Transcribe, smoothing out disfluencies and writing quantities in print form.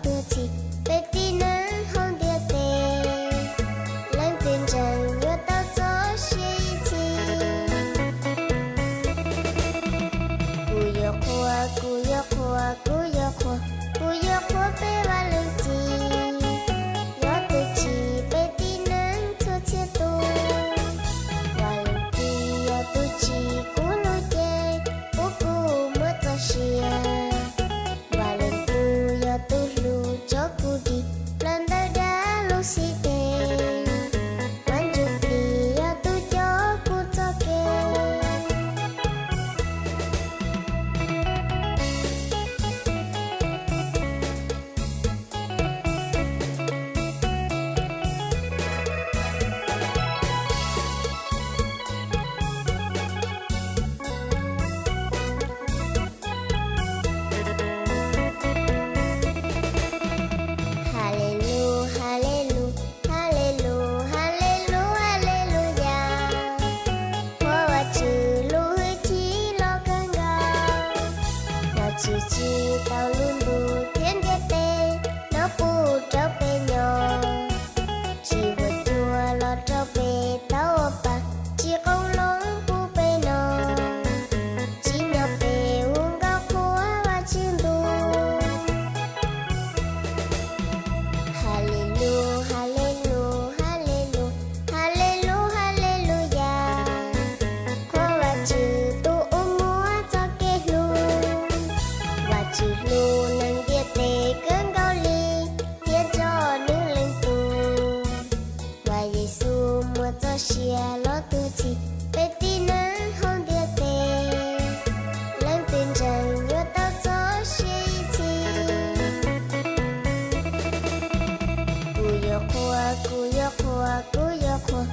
tự chỉ về tí nắng hồng địa tê lên tiền trần vừa tao gió xí chi cú yo khoa cú yo khoa cú yo khoa cú yo khoa về vào lên chi yo tự chỉ về tí nắng cho chia tu vào lên chi yo tự chỉ cú lối kê cú cú mới cho xia và lên tu yo tự lu cho cú đi lần đầu đã lu xí tê quan chụp đi yo tự cho cú cho kê Hallelujah, hallelujah, hallelujah, hallelujah, hallelujah. Hoa hoa chữ lúa chi lo cơn gạo, hoa chữ chi tao luôn bù thiên địa tê, nó bù trâu bê nhỏ, chỉ hoa chua lo trâu bê tao bà, chỉ câu lông bù bê nó, chỉ nhỏ bê uống gạo hoa hoa chữ đu. Hallelujah, hallelujah, hallelujah, hallelujah, hallelujah. Khoa và chữ tu mua cho kê lu, và chữ lu nâng địa tê cơn gạo ly, thiên cho nữ lên tu. Và Giêsu mua cho xia lo tu chỉ, về tí nắng hồng địa tê, lên tiền trần nhớ tao cho xia chi. Cú yo khoa, cú yo khoa, cú yo khoa.